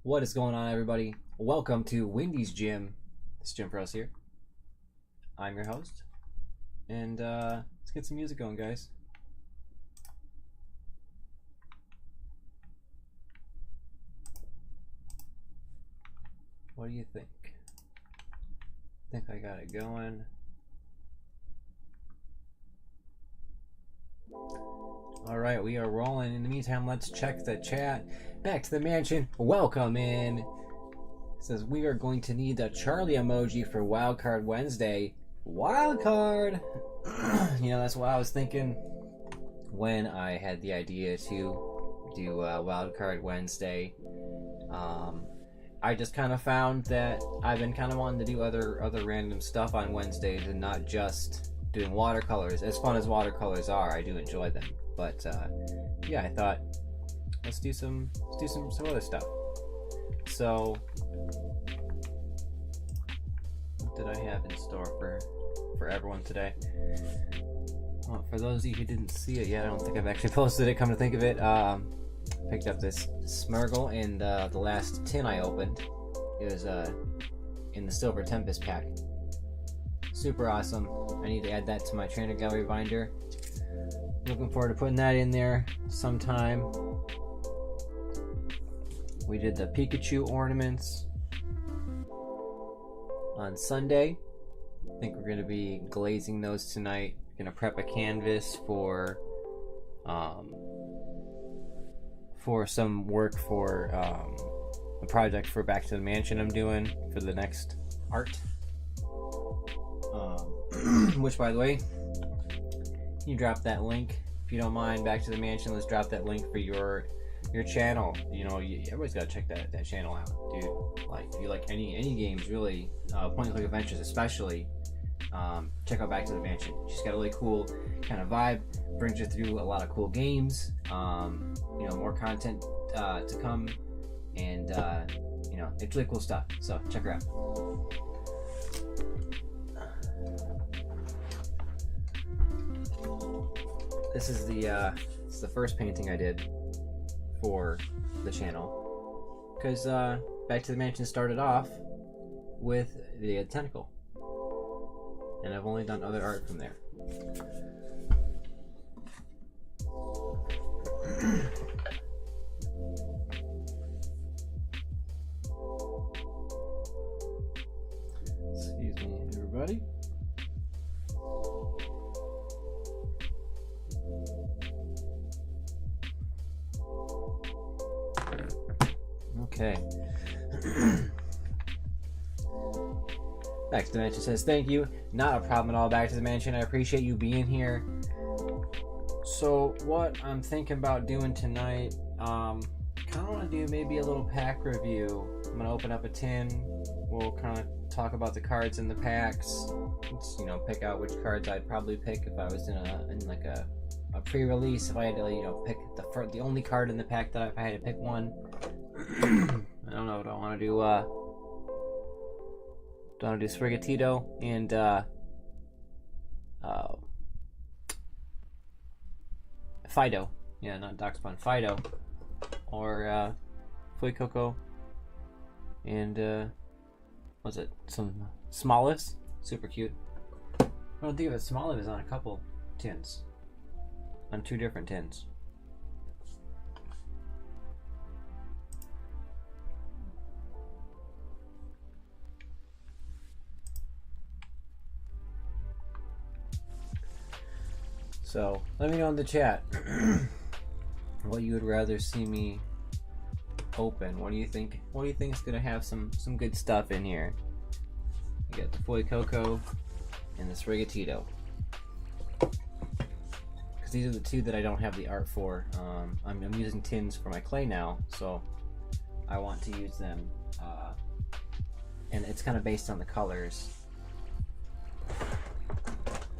What is going on, everybody? Welcome to Wendy's Gym. It's Jim Pros here. I'm your host, and let's get some music going, guys. What do you think? I think I got it going. All right, we are rolling. In the meantime, let's check the chat. Back to the mansion. Welcome in. It says we are going to need the Charlie emoji for Wildcard Wednesday. Wildcard! You know, that's what I was thinking when I had the idea to do Wildcard Wednesday. I just kind of found that I've been kind of wanting to do other random stuff on Wednesdays and not just doing watercolors. As fun as watercolors are, I do enjoy them. But yeah, I thought let's do some other stuff. So what did I have in store for everyone today? Well, for those of you who didn't see it yet, I don't think I've actually posted it, come to think of it. Picked up this Smurgle, and the last tin I opened is in the Silver Tempest pack. Super awesome. I need to add that to my trainer gallery binder. Looking forward to putting that in there sometime. We did the Pikachu ornaments on Sunday. I think we're going to be glazing those tonight. Going to prep a canvas for some work for a project for Back to the Mansion I'm doing for the next art. Which, by the way, you drop that link if you don't mind. Back to the Mansion. Let's drop that link for your channel. You know, everybody's got to check that channel out, dude. Like, if you like any games, really, point and click adventures especially, check out Back to the Mansion. She's got a really cool kind of vibe. Brings you through a lot of cool games. You know, more content to come, and you know, it's really cool stuff. So check her out. This is the first painting I did for the channel, because Back to the Mansion started off with the tentacle, and I've only done other art from there. Excuse me, everybody. Okay. Back to the Mansion says, thank you. Not a problem at all, Back to the Mansion. I appreciate you being here. So what I'm thinking about doing tonight, kind of want to do maybe a little pack review. I'm going to open up a tin. We'll kind of talk about the cards in the packs. Let's, you know, pick out which cards I'd probably pick if I was in like a pre-release. If I had to, you know, pick the only card in the pack that if I had to pick one. I don't know what I want to do. Do I want to do Sprigatito and Fido? Yeah, not Darkspawn. Fido, or Fuecoco, and what's it? Some Smoliv. Super cute. I don't think of it. Smoliv is on a couple tins, on 2 different tins. So let me know in the chat what you would rather see me open. What do you think? What do you think is gonna have some good stuff in here? You got the Foy Coco and the Sprigatito. Because these are the two that I don't have the art for. I'm using tins for my clay now, so I want to use them. And it's kind of based on the colors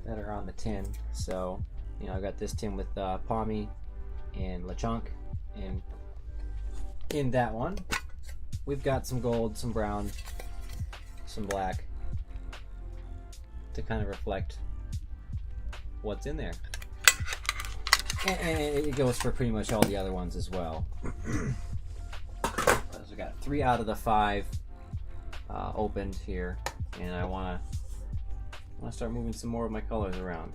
that are on the tin. So, you know, I got this tin with Palmy and Lechonk, and in that one we've got some gold, some brown, some black to kind of reflect what's in there, and it goes for pretty much all the other ones as well. So we got 3 out of the 5 opened here, and I want to start moving some more of my colors around.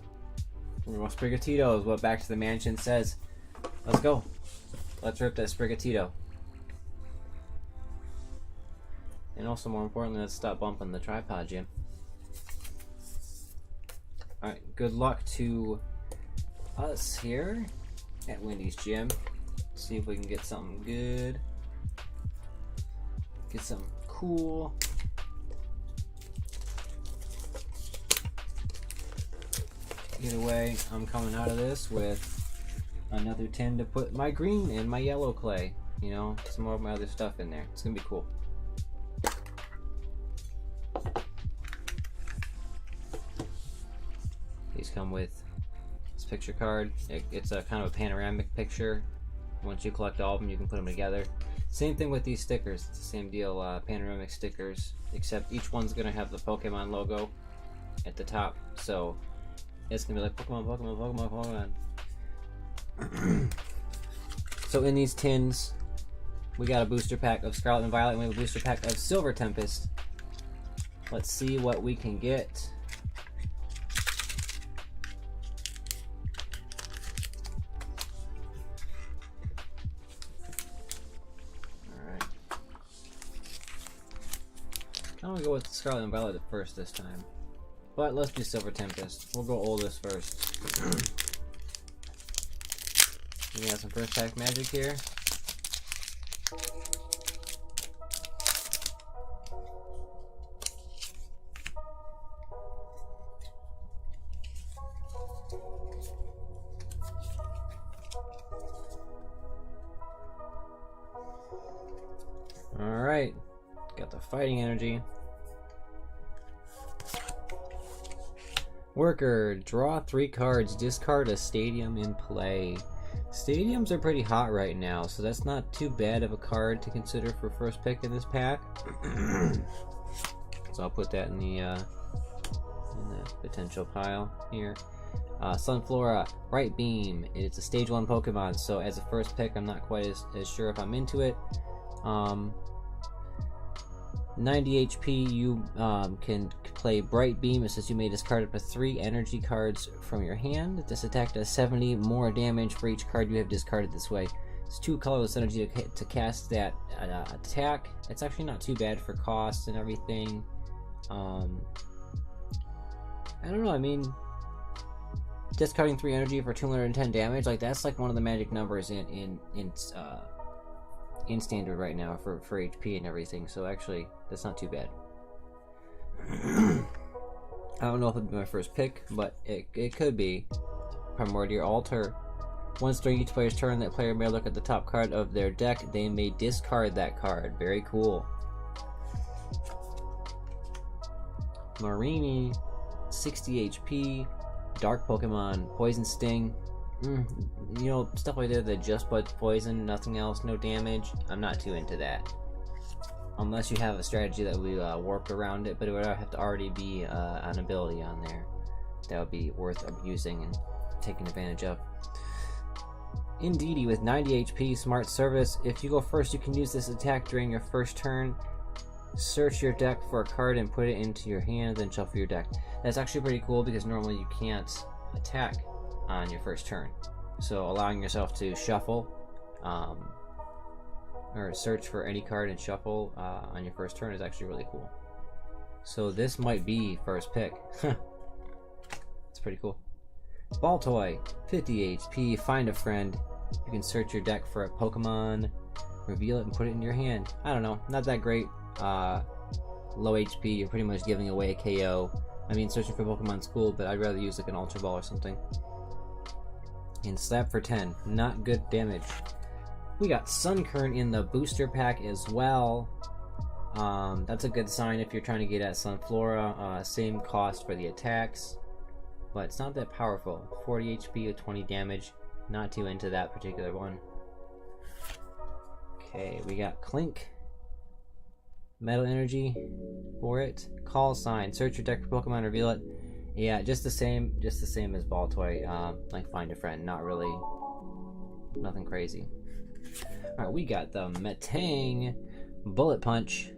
Sprigatito is what Back to the Mansion says. Let's go. Let's rip that Sprigatito. And also, more importantly, let's stop bumping the tripod, Jim. Alright, good luck to us here at Wendy's Gym. Let's see if we can get something good. Get something cool. Either way, I'm coming out of this with another tin to put my green and my yellow clay. You know, some more of my other stuff in there. It's gonna be cool. These come with this picture card. It's a kind of a panoramic picture. Once you collect all of them, you can put them together. Same thing with these stickers. It's the same deal, panoramic stickers, except each one's gonna have the Pokemon logo at the top. So it's gonna be like Pokemon, Pokemon, Pokemon, Pokemon. So in these tins, we got a booster pack of Scarlet and Violet, and we have a booster pack of Silver Tempest. Let's see what we can get. Alright. I'm gonna go with Scarlet and Violet first this time. But let's do Silver Tempest. We'll go oldest first. We got some first pack magic here. Alright. Got the fighting energy. Worker, draw 3 cards, discard a stadium in play. Stadiums are pretty hot right now, so that's not too bad of a card to consider for first pick in this pack. So I'll put that in the potential pile here. Sunflora, Bright Beam. It's a stage 1 Pokemon, so as a first pick, I'm not quite as sure if I'm into it. 90 HP, you can play Bright Beam. It says you may discard up to 3 energy cards from your hand. This attack does 70 more damage for each card you have discarded this way. It's 2 colorless energy to cast that attack. It's actually not too bad for cost and everything. I don't know, I mean, discarding 3 energy for 210 damage, like that's like one of the magic numbers in standard right now for HP and everything, so actually that's not too bad. I don't know if it'd be my first pick, but it could be. Primordial Altar. Once during each player's turn, that player may look at the top card of their deck. They may discard that card. Very cool. Marini, 60 HP, Dark Pokemon, Poison Sting. You know, stuff like that just but poison, nothing else, no damage. I'm not too into that. Unless you have a strategy that we warp around it, but it would have to already be an ability on there that would be worth using and taking advantage of. Indeedee with 90 HP, Smart Service. If you go first, you can use this attack during your first turn. Search your deck for a card and put it into your hand, then shuffle your deck. That's actually pretty cool because normally you can't attack on your first turn. So allowing yourself to shuffle or search for any card and shuffle on your first turn is actually really cool. So this might be first pick. It's pretty cool. Baltoy, 50 HP, find a friend. You can search your deck for a Pokemon, reveal it, and put it in your hand. I don't know, not that great. Low HP, you're pretty much giving away a KO. I mean, searching for Pokemon's cool, but I'd rather use like an Ultra Ball or something. And Slap for 10, not good damage. We got Sun Current in the booster pack as well. That's a good sign if you're trying to get at Sunflora. Same cost for the attacks, but it's not that powerful. 40 HP with 20 damage. Not too into that particular one. Okay, we got Clink. Metal Energy for it. Call Sign. Search your deck for Pokemon, reveal it. Yeah, just the same as Baltoy. Like Find a Friend. Not really, nothing crazy. Alright, we got the Metang Bullet Punch.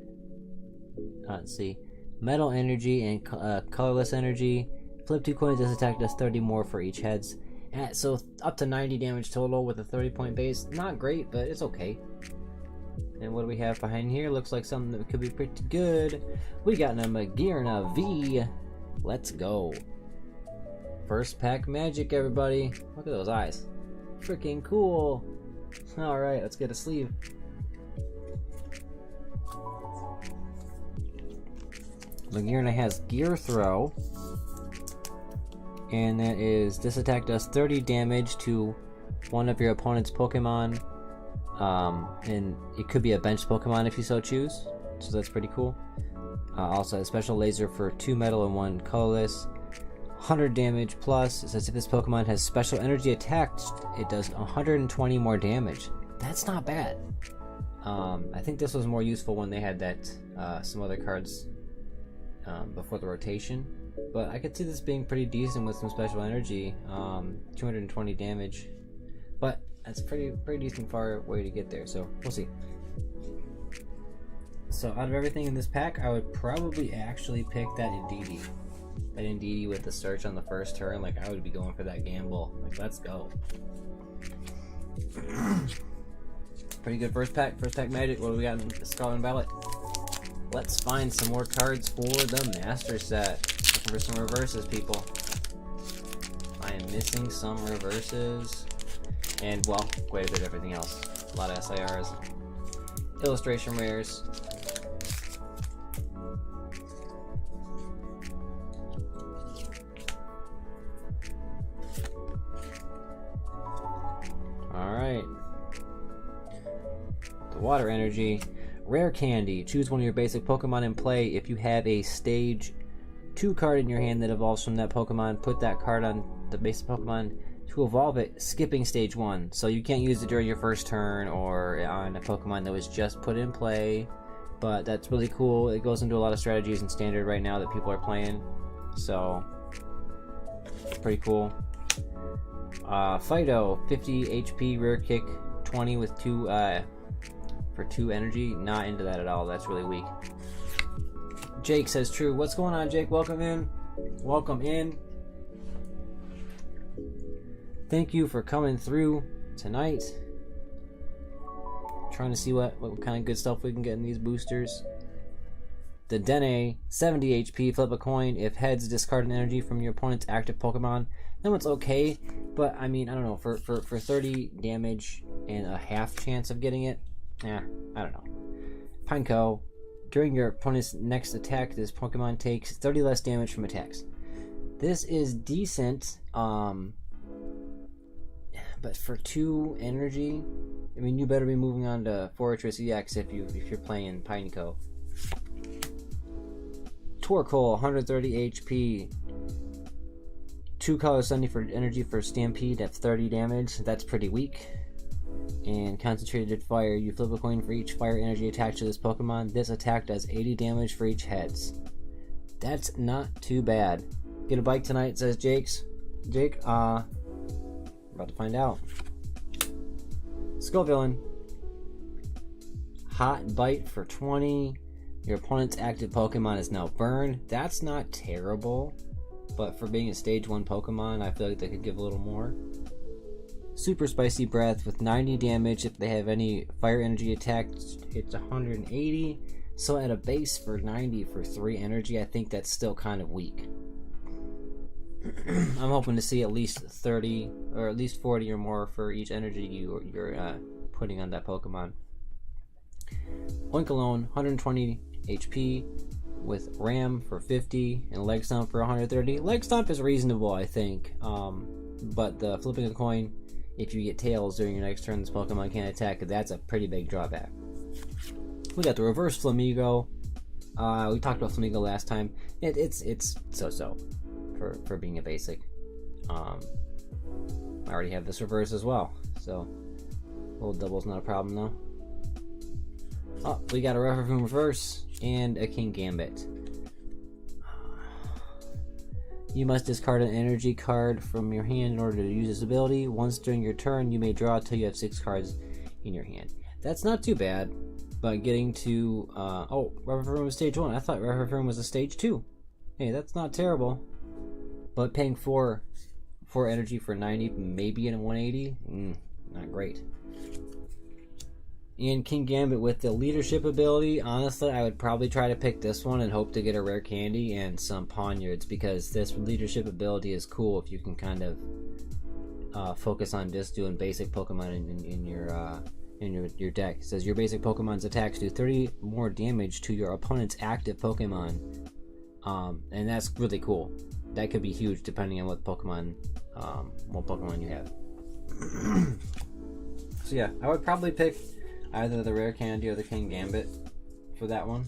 Let's see. Metal Energy and Colorless Energy. Flip 2 coins, this attack does 30 more for each heads. So up to 90 damage total with a 30-point base. Not great, but it's okay. And what do we have behind here? Looks like something that could be pretty good. We got a Magearna V. Let's go. First pack magic, everybody. Look at those eyes. Freaking cool. Alright, let's get a sleeve. Magearna has Gear Throw. And that is, this attack does 30 damage to one of your opponent's Pokemon. And it could be a bench Pokemon if you so choose, so that's pretty cool. Also a special laser for 2 metal and 1 colorless. 100 damage plus. It says if this Pokemon has special energy attached, it does 120 more damage. That's not bad. I think this was more useful when they had that some other cards before the rotation, but I could see this being pretty decent with some special energy. 220 damage, but that's pretty decent far way to get there, so we'll see. So out of everything in this pack, I would probably actually pick that Indeedee. That Indeedee with the search on the first turn. Like, I would be going for that gamble. Like, let's go. Pretty good first pack magic. What do we got in Scarlet and Violet? Let's find some more cards for the Master Set. Looking for some reverses, people. I am missing some reverses. And, well, quite a bit of everything else. A lot of SIRs. Illustration rares. Alright. The Water Energy. Rare Candy. Choose one of your basic Pokemon in play. If you have a Stage 2 card in your hand that evolves from that Pokemon, put that card on the basic Pokemon to evolve it, skipping Stage 1. So you can't use it during your first turn or on a Pokemon that was just put in play. But that's really cool. It goes into a lot of strategies in Standard right now that people are playing. So, pretty cool. Fido, 50 HP, Rare Kick, 20 with 2 for 2 energy. Not into that at all. That's really weak. Jake says true. What's going on, Jake? Welcome in. Welcome in. Thank you for coming through tonight. Trying to see what kind of good stuff we can get in these boosters. The Dene, 70 HP, flip a coin. If heads, discard an energy from your opponent's active Pokemon. That one's okay, but I mean, I don't know, for 30 damage and a half chance of getting it, I don't know. Pineco, during your opponent's next attack, this Pokemon takes 30 less damage from attacks. This is decent, but for 2 energy, I mean, you better be moving on to Fortress EX if you're playing Pineco. Torkoal, 130 HP. 2 colors Sunny for energy for Stampede at 30 damage. That's pretty weak. And Concentrated Fire. You flip a coin for each fire energy attached to this Pokemon. This attack does 80 damage for each heads. That's not too bad. Get a bike tonight, says Jake, about to find out. Skull Villain. Hot Bite for 20. Your opponent's active Pokemon is now burned. That's not terrible, but for being a Stage 1 Pokemon, I feel like they could give a little more. Super Spicy Breath with 90 damage. If they have any fire energy attacks, it's 180. So at a base for 90 for 3 energy, I think that's still kind of weak. I'm hoping to see at least 30 or at least 40 or more for each energy you're putting on that Pokemon. Oink alone, 120 HP with Ram for 50 and Leg Stomp for 130. Leg Stomp is reasonable, I think. But the flipping a coin, if you get tails during your next turn, this Pokemon can't attack. That's a pretty big drawback. We got the reverse Flamigo. We talked about Flamigo last time. It's so-so for being a basic. I already have this reverse as well, so little double's not a problem though. Oh, we got a Reverfroom reverse and a King Gambit. You must discard an energy card from your hand in order to use this ability. Once during your turn, you may draw until you have 6 cards in your hand. That's not too bad, but getting to oh, Reverfroom was stage 1. I thought Reverfroom was a stage 2. Hey, that's not terrible. But paying 4 energy for 90, maybe in a 180, not great. And King Gambit with the leadership ability, honestly, I would probably try to pick this one and hope to get a rare candy and some Poniards, because this leadership ability is cool if you can kind of focus on just doing basic Pokemon in your deck. It says your basic Pokemon's attacks do 30 more damage to your opponent's active Pokemon, and that's really cool. That could be huge depending on what Pokemon you have. So yeah, I would probably pick either the rare candy or the King Gambit for that one.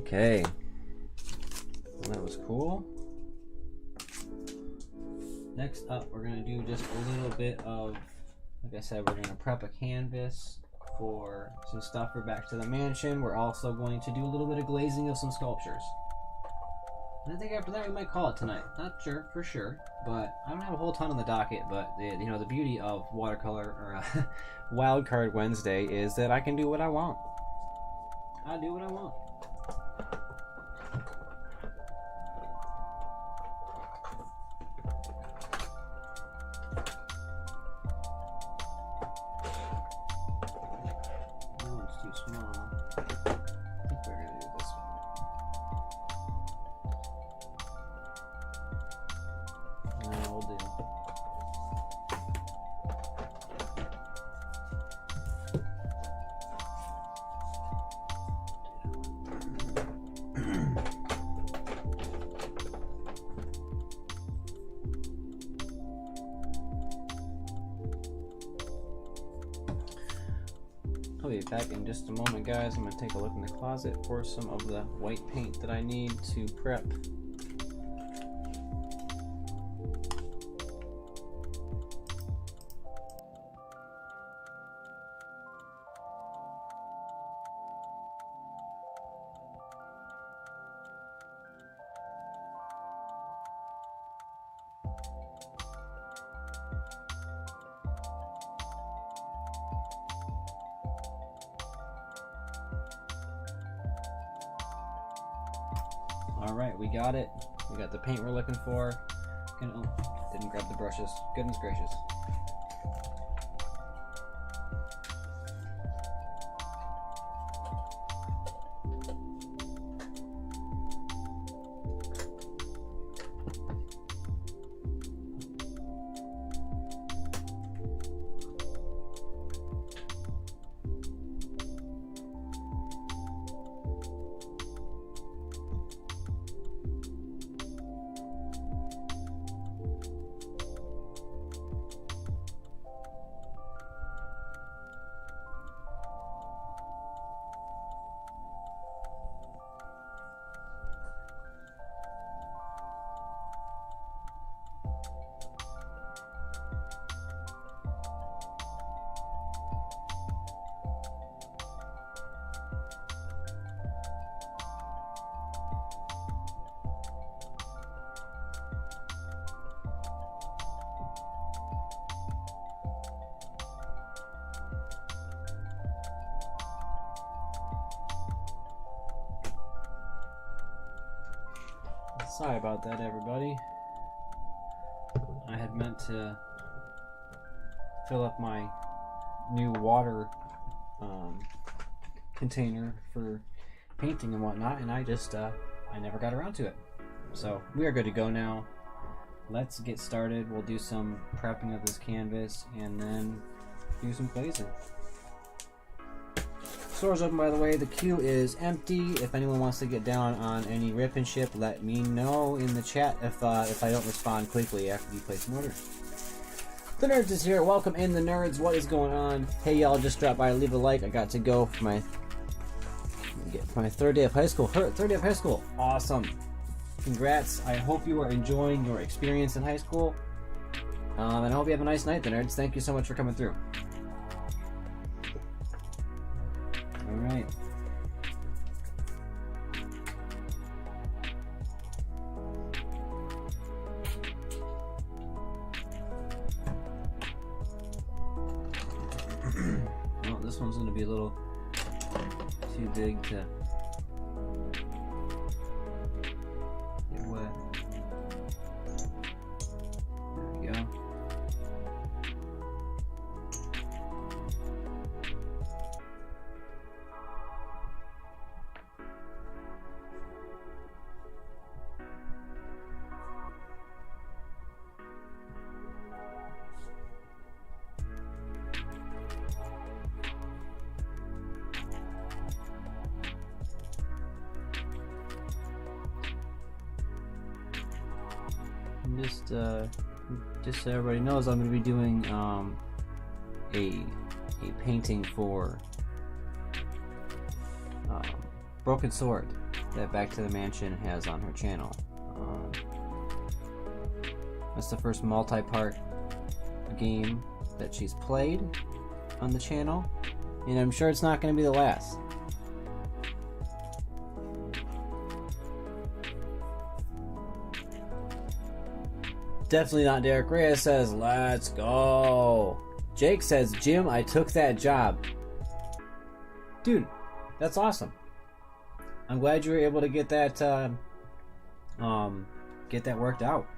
Okay, well, that was cool. Next up, we're gonna do just a little bit of, like I said, we're gonna prep a canvas for some stuff for Back to the Mansion. We're also going to do a little bit of glazing of some sculptures. And I think after that we might call it tonight. Not sure for sure, but I don't have a whole ton on the docket. But the beauty of watercolor or Wildcard Wednesday is that I can do what I want. I do what I want. That one's too small. I think we're gonna do this one. Will do. I'll be back in just a moment, guys. I'm going to take a look in the closet for some of the white paint that I need to prep. Alright, we got it. We got the paint we're looking for. Oh, didn't grab the brushes. Goodness gracious. Sorry about that, everybody. I had meant to fill up my new water container for painting and whatnot, and I just I never got around to it. So we are good to go now. Let's get started. We'll do some prepping of this canvas and then do some glazing. Store's open, by the way. The queue is empty. If anyone wants to get down on any rip and ship, let me know in the chat if I don't respond quickly after you place an order. The Nerds is here. Welcome in, the Nerds. What is going on? Hey, y'all, just dropped by. Leave a like. I got to go for my third day of high school. Third day of high school. Awesome. Congrats. I hope you are enjoying your experience in high school. And I hope you have a nice night, the Nerds. Thank you so much for coming through. Alright. Well, this one's going to be a little too big to get wet. There we go. Just so everybody knows, I'm going to be doing a painting for Broken Sword that Back to the Mansion has on her channel. That's the first multi-part game that she's played on the channel, and I'm sure it's not going to be the last. Definitely not. Derek Reyes says, let's go. Jake says, Jim, I took that job. Dude, that's awesome. I'm glad you were able to get that worked out.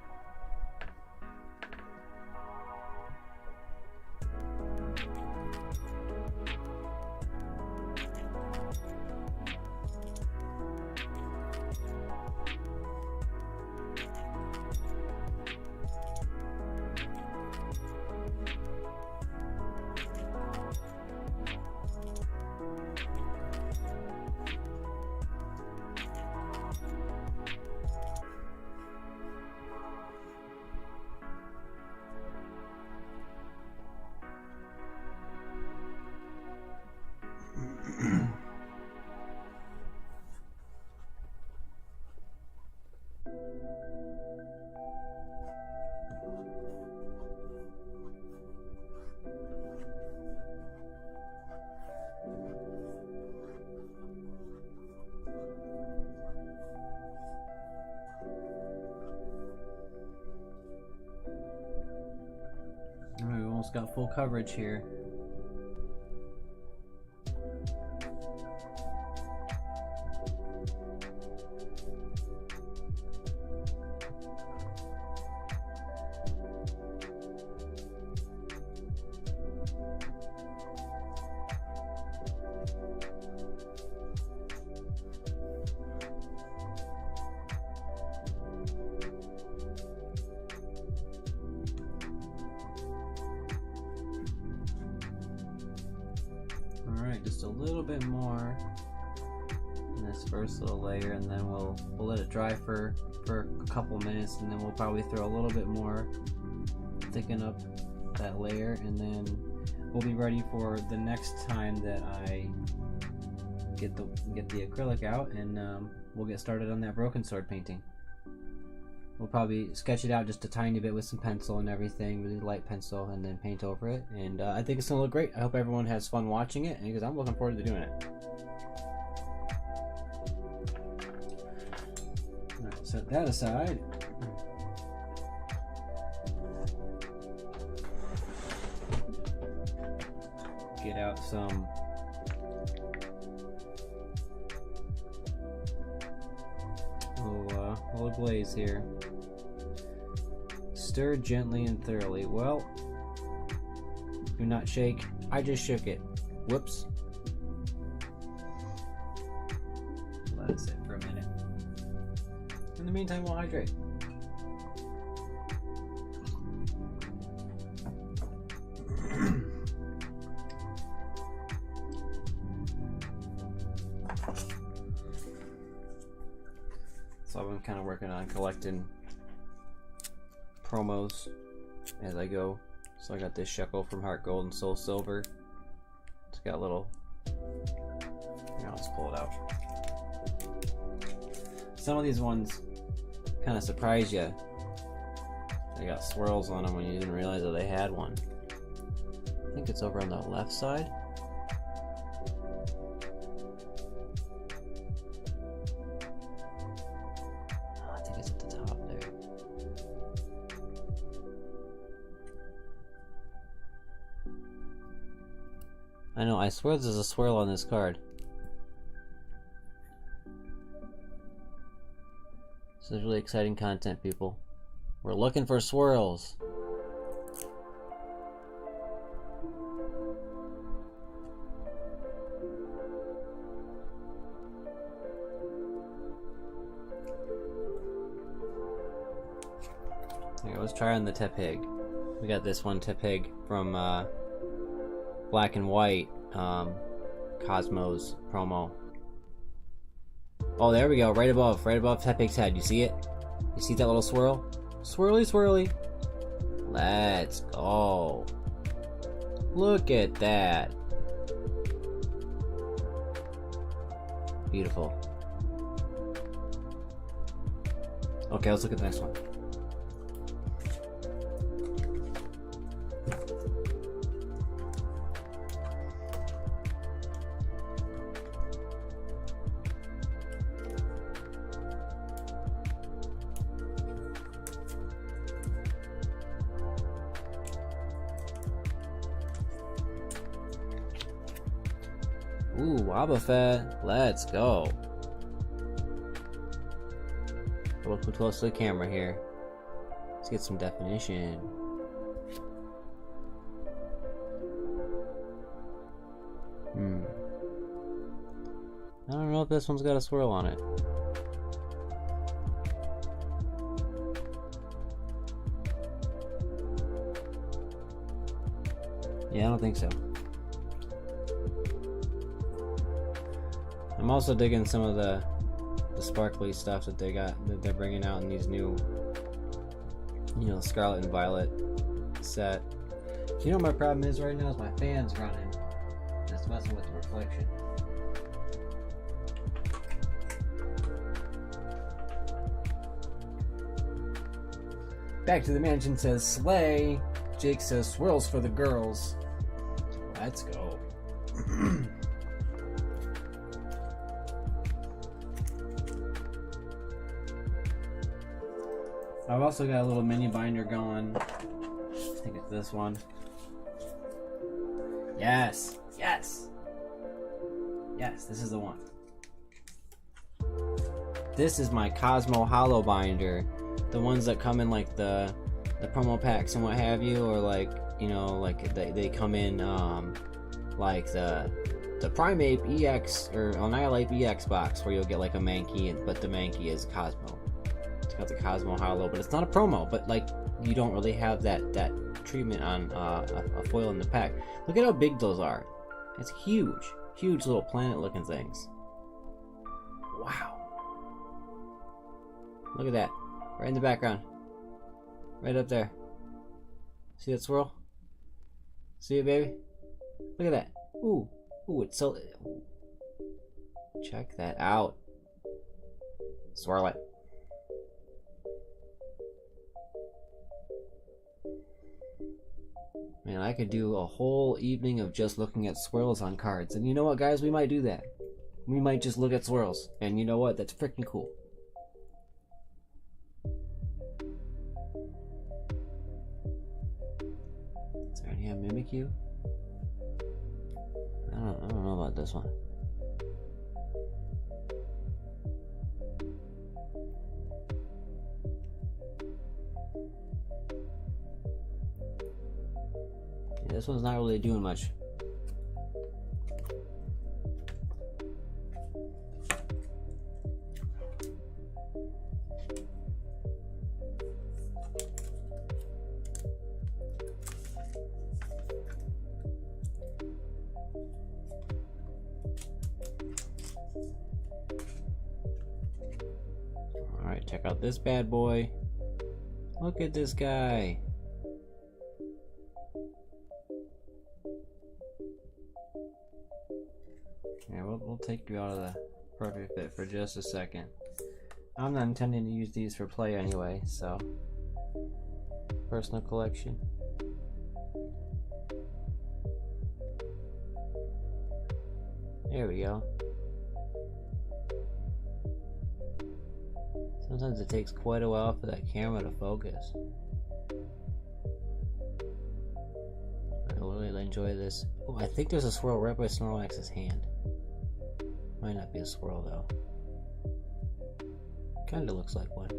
We almost got full coverage here. Just a little bit more in this first little layer, and then we'll let it dry for a couple minutes, and then we'll probably throw a little bit more, thicken up that layer, and then we'll be ready for the next time that I get the acrylic out, and we'll get started on that Broken Sword painting. We'll probably sketch it out just a tiny bit with some pencil and everything, really light pencil, and then paint over it. And I think it's going to look great. I hope everyone has fun watching it, because I'm looking forward to doing it. Alright, set that aside. Get out some little glaze here. Stir gently and thoroughly. Well, do not shake. I just shook it. Whoops. meantime, we'll hydrate. So I've been kind of working on collecting promos as I go. So I got this shekel from Heart Gold and Soul Silver. It's got a little. Here, I'll just pull it out. Some of these ones kind of surprise you. They got swirls on them when you didn't realize that they had one. I think it's over on the left side. I think it's at the top there. I know, I swear there's a swirl on this card. This is really exciting content, people. We're looking for swirls. Okay, let's try on the Tepig. We got this one Tepig from Black and White Cosmos promo. Oh, there we go, right above Tepig's head. You see it? You see that little swirl? Swirly, swirly. Let's go. Look at that. Beautiful. Okay, let's look at the next one. Ooh, Wobbuffet. Let's go. Look close to the camera here. Let's get some definition. I don't know if this one's got a swirl on it. Yeah, I don't think so. I'm also digging some of the sparkly stuff that they're bringing out in these new, you know, Scarlet and Violet set. You know what my problem is right now is my fan's running. It's messing with the reflection. Back to the Mansion says slay. Jake says swirls for the girls. Let's go. I've also got a little mini binder going. I think it's this one. Yes! Yes! Yes, this is the one. This is my Cosmo Hollow binder. The ones that come in like the promo packs and what have you, or like, you know, like they come in like the Primate EX or Annihilate EX box where you'll get like a Mankey, but the Mankey is Cosmo. It's got the Cosmo Hollow, but it's not a promo, but like you don't really have that treatment on a foil in the pack. Look at how big those are. It's huge little planet looking things. Wow. Look at that. Right in the background. Right up there. See that swirl? See it, baby? Look at that. Ooh, it's so... Ooh. Check that out. Swirl it. Man, I could do a whole evening of just looking at swirls on cards. And you know what, guys? We might do that. We might just look at swirls. And you know what? That's freaking cool. Is there any Mimikyu? I don't know about this one. Yeah, this one's not really doing much. check out this bad boy. Look at this guy. Yeah, we'll take you out of the perfect fit for just a second. I'm not intending to use these for play anyway, so personal collection. There we go. Sometimes it takes quite a while for that camera to focus. I really enjoy this. Oh, I think there's a swirl right by Snorlax's hand. Might not be a swirl though. Kinda looks like one.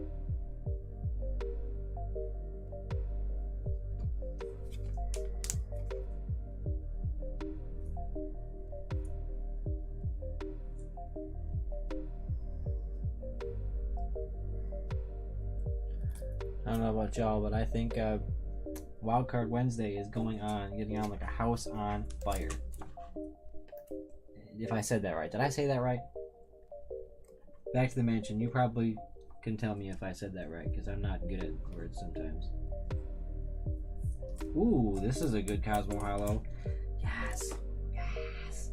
I don't know about y'all, but I think Wildcard Wednesday is getting on like a house on fire. If I said that right. Did I say that right? Back to the mansion. You probably can tell me if I said that right, because I'm not good at words sometimes. Ooh, this is a good Cosmo Hollow. Yes. Yes.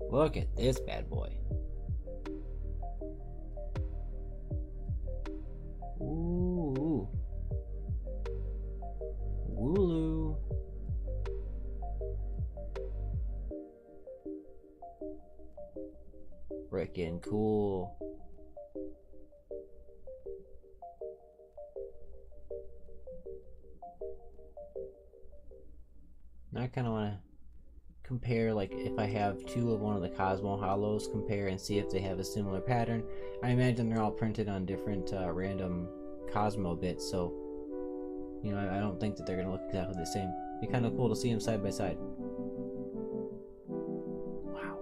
Look at this bad boy. Ooh. Wooloo. Frickin' cool. Now I kind of want to compare, like, if I have two of one of the Cosmo Hollows, compare and see if they have a similar pattern. I imagine they're all printed on different random Cosmo bits, so, you know, I don't think that they're going to look exactly the same. It'd be kind of cool to see them side by side. Wow.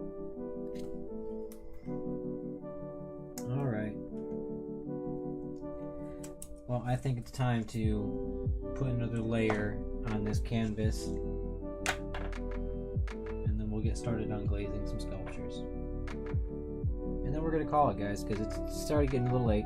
Alright. Well, I think it's time to put another layer on this canvas, and then we'll get started on glazing some sculptures. And then we're going to call it, guys, because it's started getting a little late.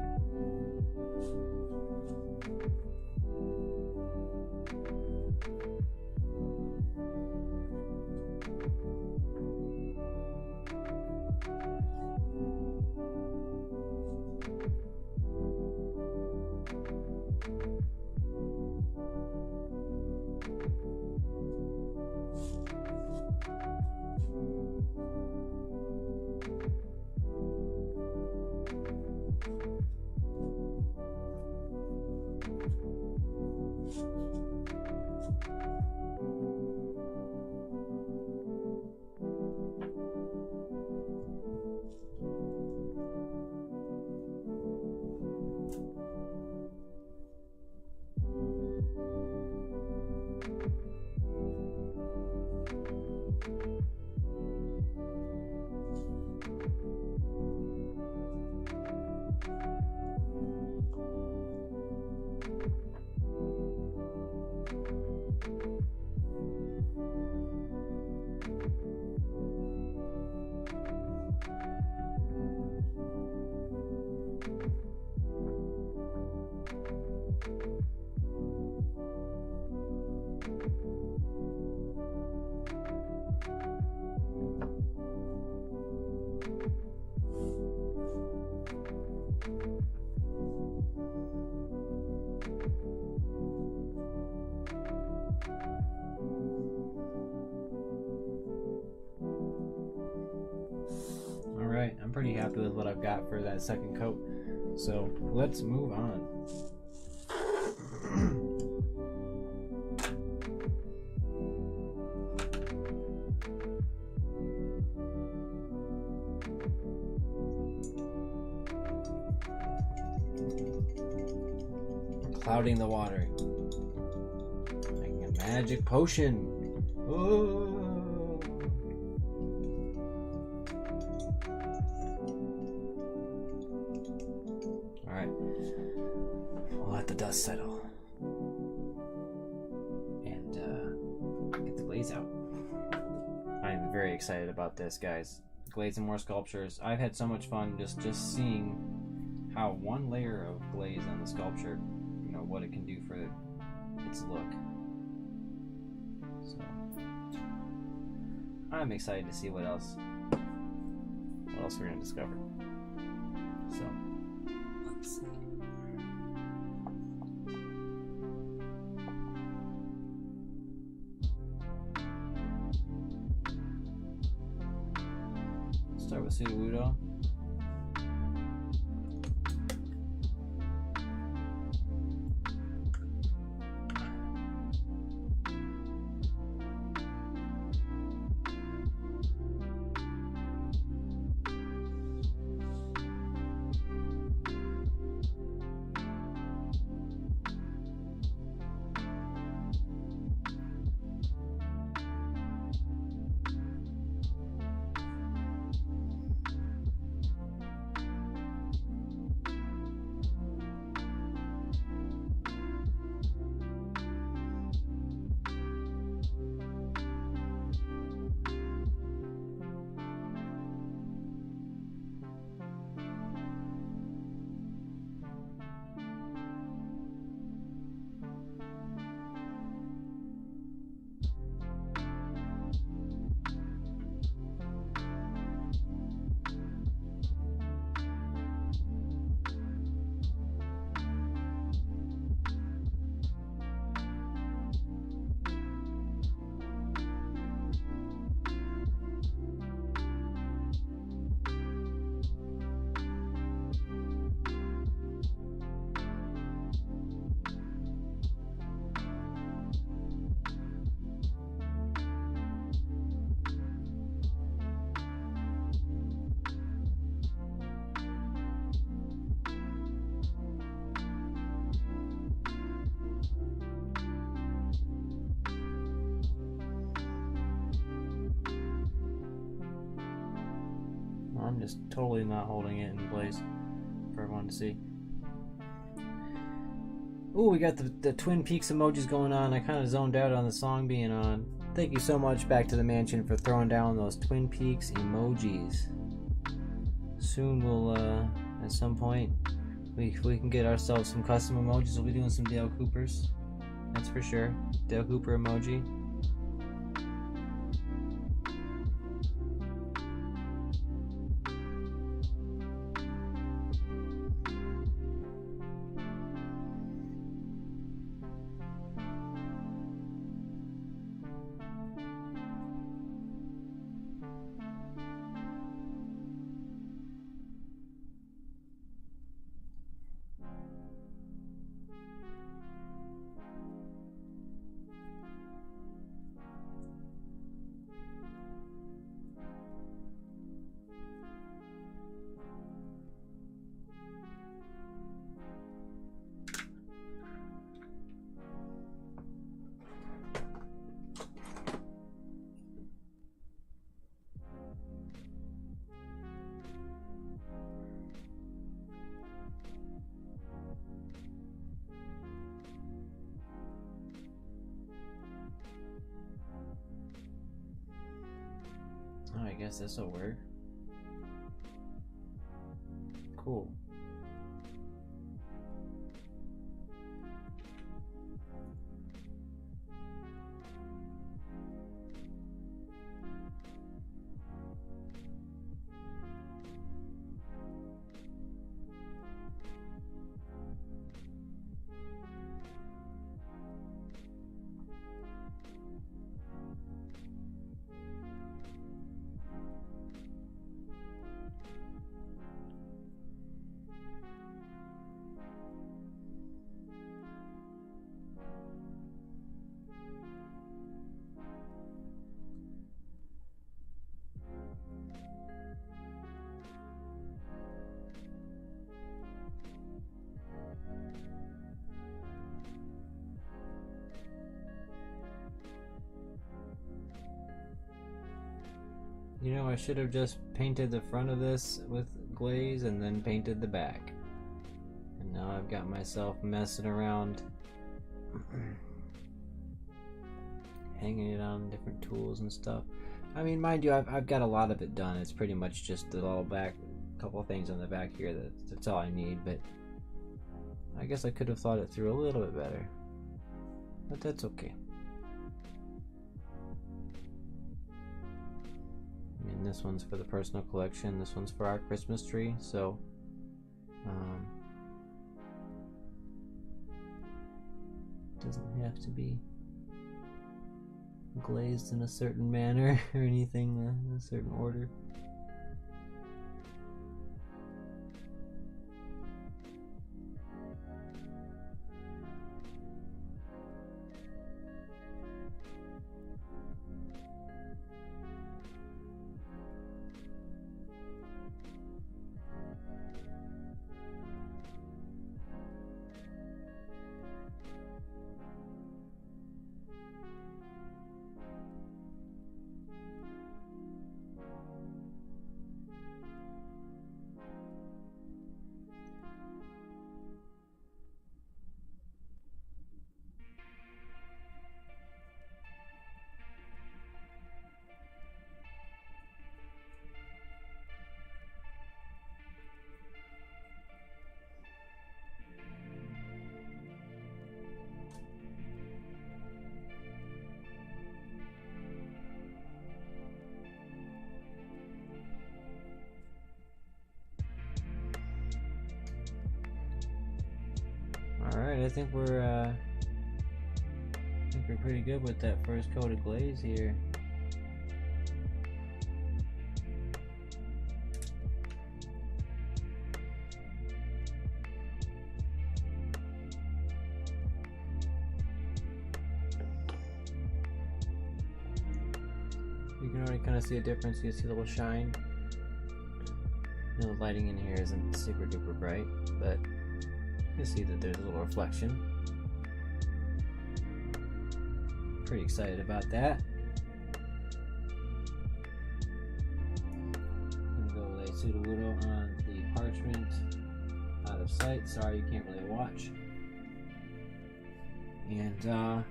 Alright, I'm pretty happy with what I've got for that second coat. So let's move on. Clouding the water. Making a magic potion. Oh. Alright. We'll let the dust settle. And get the glaze out. I am very excited about this, guys. Glazing more sculptures. I've had so much fun just seeing how one layer of glaze on the sculpture, you know, what it can do for its look. So I'm excited to see what else we're gonna discover. So let's see. Start with Sudowoodo. I'm just totally not holding it in place for everyone to see. Ooh, we got the Twin Peaks emojis going on. I kind of zoned out on the song being on. Thank you so much, Back to the Mansion, for throwing down those Twin Peaks emojis. Soon we'll, at some point, we can get ourselves some custom emojis. We'll be doing some Dale Coopers. That's for sure. Dale Cooper emoji. Oh, I guess this'll work. Cool. You know, I should have just painted the front of this with glaze and then painted the back. And now I've got myself messing around hanging it on different tools and stuff. I mean, mind you, I've got a lot of it done. It's pretty much just the all back couple things on the back here. That's all I need, but I guess I could have thought it through a little bit better. But that's okay. I mean, this one's for the personal collection, this one's for our Christmas tree, so doesn't have to be glazed in a certain manner or anything in a certain order. Alright, I think we're pretty good with that first coat of glaze here. You can already kind of see a difference. You see a little shine. You know, the lighting in here isn't super duper bright, but you see that there's a little reflection. Pretty excited about that. Gonna go lay Sudowoodo on the parchment out of sight. Sorry, you can't really watch. And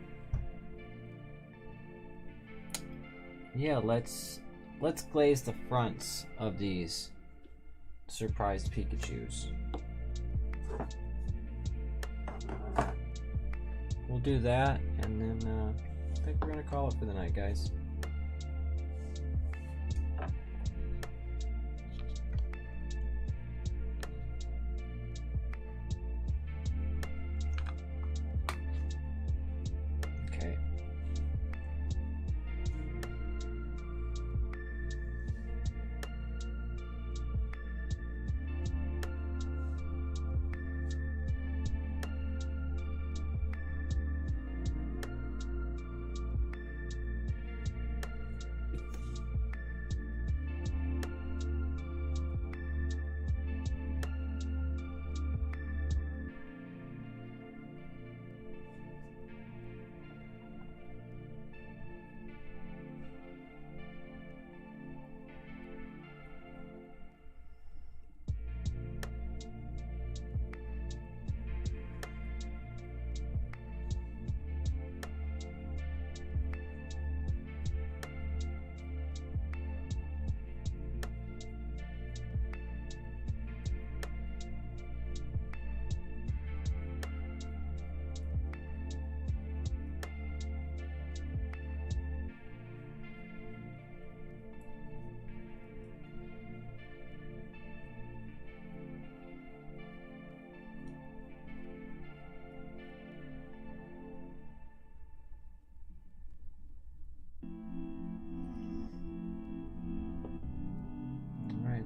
yeah, let's glaze the fronts of these surprised Pikachus. We'll do that, and then I think we're gonna call it for the night, guys. Okay.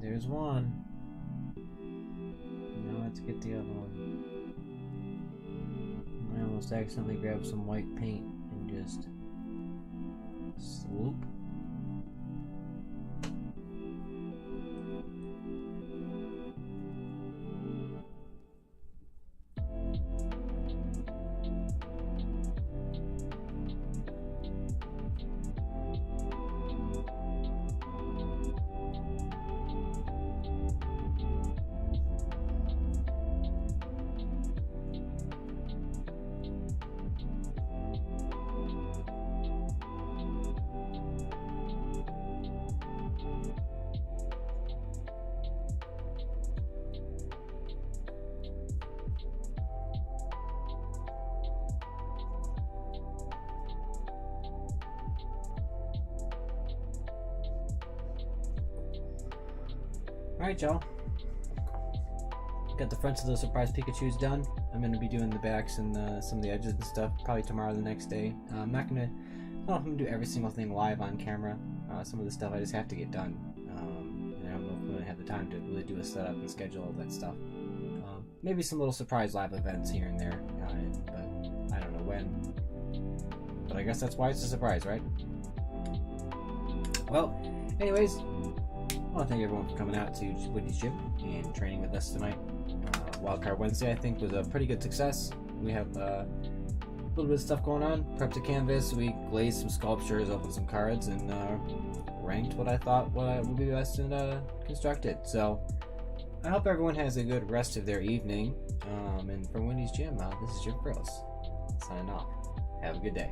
There's one. Now let's get the other one. I almost accidentally grabbed some white paint and just swoop. Alright, y'all. Got the fronts of those surprise Pikachus done. I'm going to be doing the backs and some of the edges and stuff probably tomorrow or the next day. I'm not going to... I don't know if I'm going to do every single thing live on camera. Some of the stuff I just have to get done. And I don't know if I'm going to have the time to really do a setup and schedule all that stuff. Maybe some little surprise live events here and there. But I don't know when. But I guess that's why it's a surprise, right? Well, anyways, I want to thank everyone for coming out to Woody's Gym and training with us tonight. Wildcard Wednesday, I think, was a pretty good success. We have a little bit of stuff going on. Prepped a canvas, we glazed some sculptures, opened some cards, and ranked what I thought would be best and constructed. So I hope everyone has a good rest of their evening. And from Woody's Gym, this is Jim Frills signing off. Have a good day.